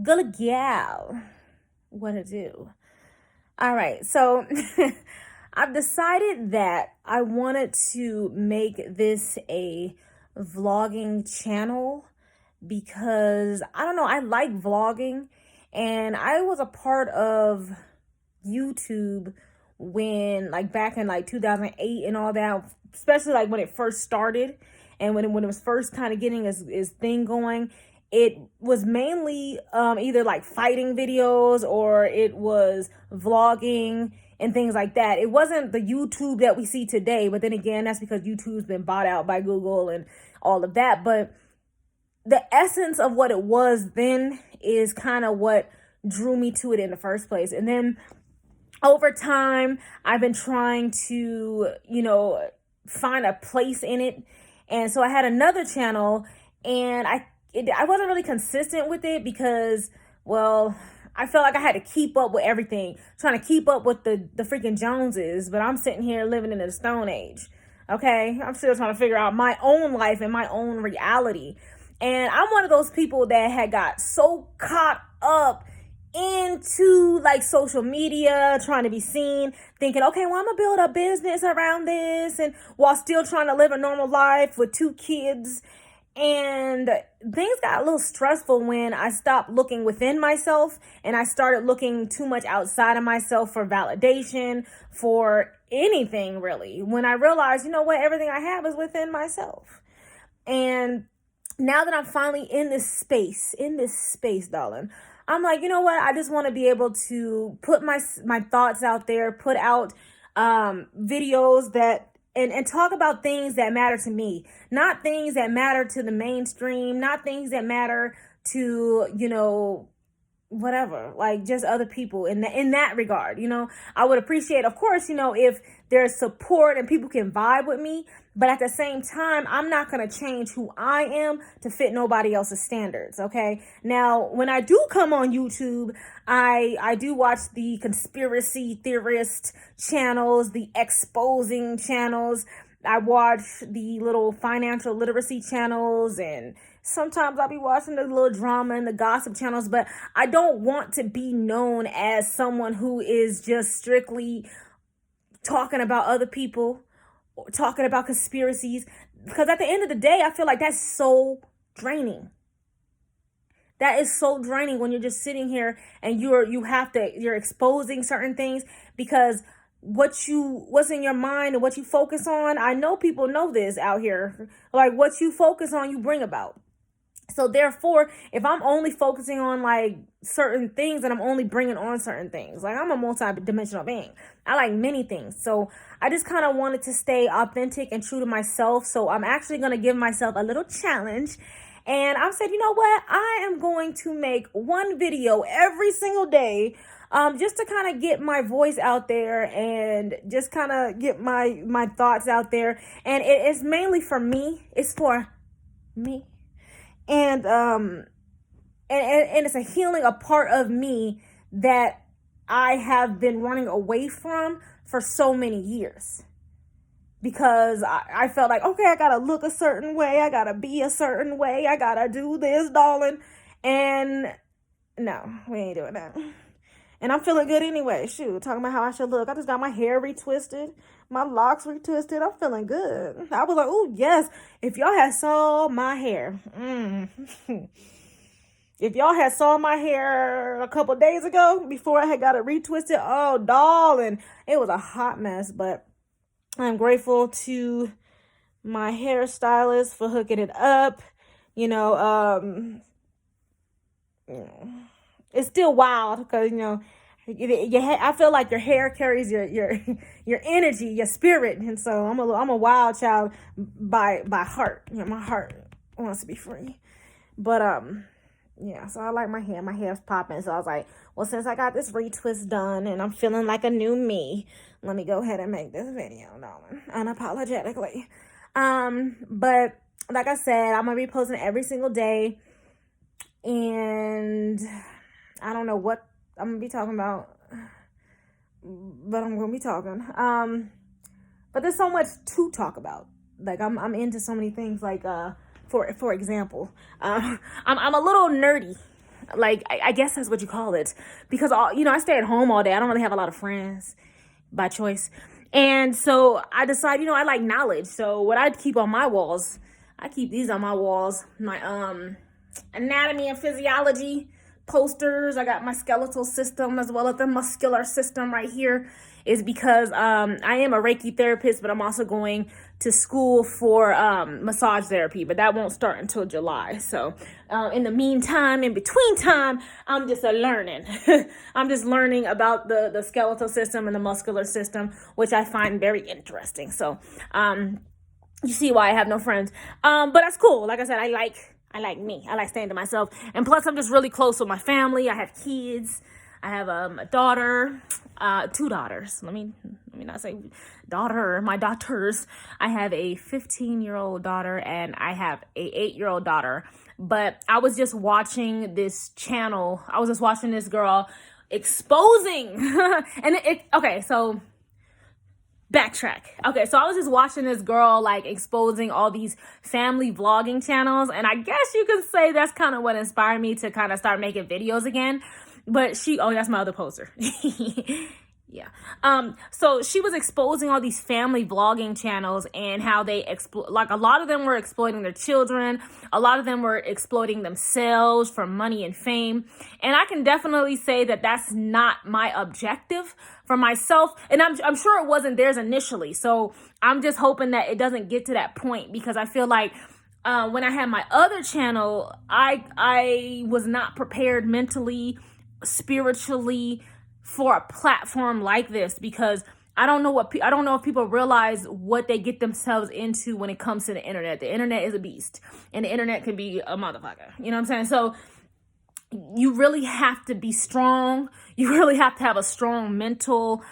Gullah Gyal. What to do? All right, so I've decided that I wanted to make this a vlogging channel because I don't know, I like vlogging, and I was a part of YouTube when, like, back in like 2008 and all that, especially like when it first started and when it was first kind of getting its thing going. It was mainly either like fighting videos or it was vlogging and things like that. It wasn't the YouTube that we see today, but then again, that's because YouTube's been bought out by Google and all of that. But the essence of what it was then is kind of what drew me to it in the first place. And then over time, I've been trying to, find a place in it. And so I had another channel, and I wasn't really consistent with it because, well, I felt like I had to keep up with everything, trying to keep up with the freaking Joneses, but I'm sitting here living in the Stone Age. Okay, I'm still trying to figure out my own life and my own reality. And I'm one of those people that had got so caught up into like social media, trying to be seen, thinking, okay, well, I'm gonna build a business around this, and while still trying to live a normal life with 2 kids. And things got a little stressful when I stopped looking within myself and I started looking too much outside of myself for validation, for anything really. When I realized, you know what, everything I have is within myself. And now that I'm finally in this space, darling, I'm like, you know what? I just want to be able to put my thoughts out there, put out videos that and talk about things that matter to me, not things that matter to the mainstream, not things that matter to, whatever, like just other people in that regard. I would appreciate, of course, if there's support and people can vibe with me, but at the same time, I'm not going to change who I am to fit nobody else's standards. Okay. Now, when I do come on YouTube, I do watch the conspiracy theorist channels, the exposing channels. I watch the little financial literacy channels, and sometimes I'll be watching the little drama and the gossip channels, but I don't want to be known as someone who is just strictly talking about other people or talking about conspiracies, because at the end of the day, I feel like that's so draining. That is so draining when you're just sitting here and you're exposing certain things, because what's in your mind and what you focus on, I know people know this out here, like what you focus on, you bring about. So therefore, if I'm only focusing on like certain things and I'm only bringing on certain things, like I'm a multi-dimensional being. I like many things. So I just kind of wanted to stay authentic and true to myself. So I'm actually going to give myself a little challenge. And I said, you know what? I am going to make one video every single day, just to kind of get my voice out there and just kind of get my thoughts out there. And it's mainly for me. It's for me. And it's a healing, a part of me that I have been running away from for so many years, because I felt like, okay, I gotta look a certain way, I gotta be a certain way, I gotta do this, darling. And no, we ain't doing that. And I'm feeling good anyway. Shoot, talking about how I should look. I just got my hair retwisted, my locks retwisted. I'm feeling good. I was like, oh, yes. If y'all had saw my hair. If y'all had saw my hair a couple days ago before I had got it retwisted, oh, darling, it was a hot mess. But I'm grateful to my hairstylist for hooking it up. It's still wild because I feel like your hair carries your energy, your spirit, and so I'm a wild child by heart. My heart wants to be free, but yeah. So I like my hair. My hair's popping, so I was like, well, since I got this retwist done and I'm feeling like a new me, let me go ahead and make this video, darling, unapologetically. But like I said, I'm gonna be posting every single day. And I don't know what I'm gonna be talking about, but I'm gonna be talking. But there's so much to talk about. Like I'm into so many things. Like for example, I'm a little nerdy. like, I guess that's what you call it, because I stay at home all day. I don't really have a lot of friends by choice. And so I decided, I like knowledge. So what I keep on my walls, I keep these on my walls, my anatomy and physiology posters. I got my skeletal system as well as the muscular system right here, is because I am a Reiki therapist, but I'm also going to school for massage therapy, but that won't start until July. So in the meantime, in between time, I'm just learning. I'm just learning about the skeletal system and the muscular system, which I find very interesting. So you see why I have no friends. But that's cool. Like I said, I like me. I like staying to myself. And plus, I'm just really close with my family. I have kids. I have a daughter, 2 daughters. Let me not say daughter, my daughters. I have a 15-year-old daughter and I have a 8-year-old daughter. But I was just watching this channel. I was just watching this girl exposing. Okay, so backtrack. Okay, so I was just watching this girl like exposing all these family vlogging channels. And I guess you could say that's kind of what inspired me to kind of start making videos again. But that's my other poster. Yeah. So she was exposing all these family vlogging channels and how they like a lot of them were exploiting their children. A lot of them were exploiting themselves for money and fame. And I can definitely say that that's not my objective for myself. And I'm sure it wasn't theirs initially. So I'm just hoping that it doesn't get to that point, because I feel like when I had my other channel, I was not prepared mentally, spiritually for a platform like this, because I don't know if people realize what they get themselves into when it comes to the internet. The internet is a beast, and the internet can be a motherfucker. You know what I'm saying? So you really have to be strong. You really have to have a strong mental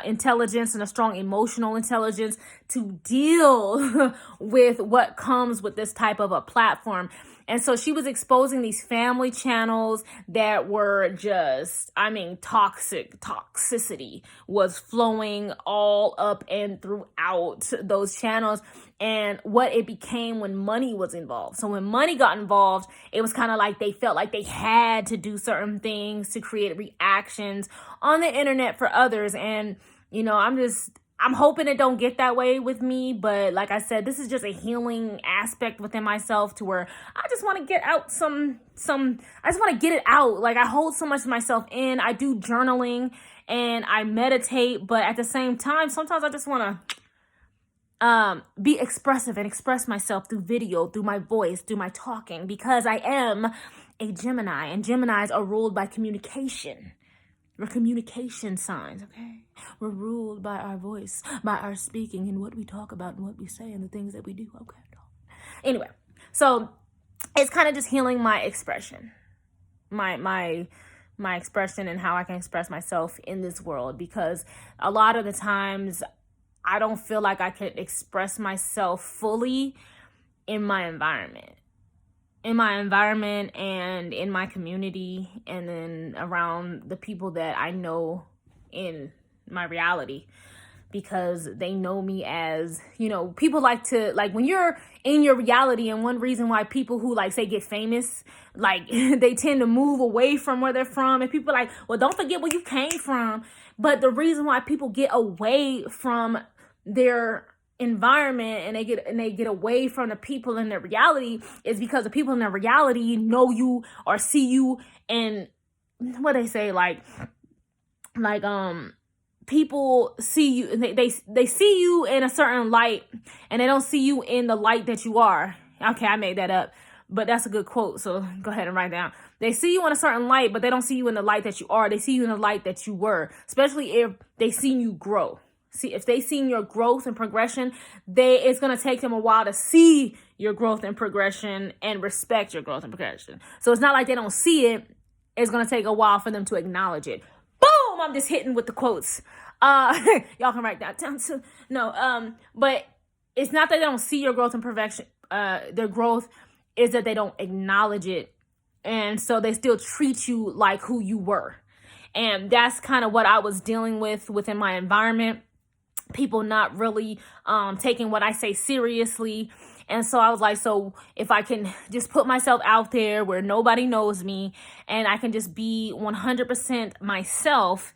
intelligence and a strong emotional intelligence to deal with what comes with this type of a platform. And so she was exposing these family channels that were just, toxicity was flowing all up and throughout those channels, and what it became when money was involved. So when money got involved, it was kind of like they felt like they had to do certain things to create reactions on the internet for others. And, I'm hoping it don't get that way with me, but like I said, this is just a healing aspect within myself to where I just want to get out I just want to get it out. Like, I hold so much of myself in. I do journaling and I meditate, but at the same time, sometimes I just want to be expressive and express myself through video, through my voice, through my talking, because I am a Gemini, and Geminis are ruled by communication. We're communication signs, okay? We're ruled by our voice, by our speaking, and what we talk about and what we say and the things that we do, okay? Anyway, so it's kind of just healing my expression, my expression and how I can express myself in this world, because a lot of the times I don't feel like I could express myself fully in my environment. And in my community, and then around the people that I know in my reality, because they know me as, people like to, like, when you're in your reality, and one reason why people who, like, say get famous, like, they tend to move away from where they're from, and people are like, well, don't forget where you came from. But the reason why people get away from their environment and they get away from the people in their reality is because the people in their reality know you or see you, and what they say, people see you and they see you in a certain light, and they don't see you in the light that you are. Okay, I made that up, but that's a good quote, so go ahead and write it down. They see you in a certain light, but they don't see you in the light that you are. They see you in the light that you were, especially if they seen you grow. See, if they seen your growth and progression, it's going to take them a while to see your growth and progression and respect your growth and progression. So it's not like they don't see it. It's going to take a while for them to acknowledge it. Boom! I'm just hitting with the quotes. Y'all can write that down too. No, but it's not that they don't see your growth and progression. Their growth is that they don't acknowledge it. And so they still treat you like who you were. And that's kind of what I was dealing with within my environment. People not really taking what I say seriously. And so I was like, so if I can just put myself out there where nobody knows me and I can just be 100% myself,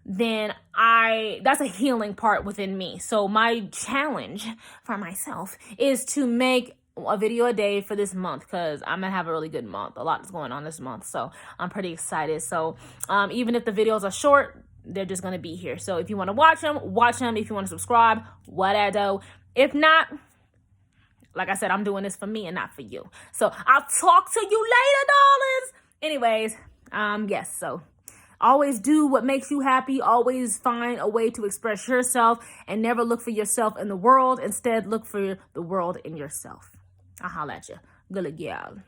then that's a healing part within me. So my challenge for myself is to make a video a day for this month, because I'm gonna have a really good month. A lot is going on this month, so I'm pretty excited. So even if the videos are short, they're just gonna be here. So if you want to watch them, watch them. If you want to subscribe, whatever. If not, like I said, I'm doing this for me and not for you. So I'll talk to you later, darlings. Anyways, yes, so always do what makes you happy. Always find a way to express yourself, and never look for yourself in the world. Instead, look for the world in yourself. I'll holla at you. Gullah Gyal.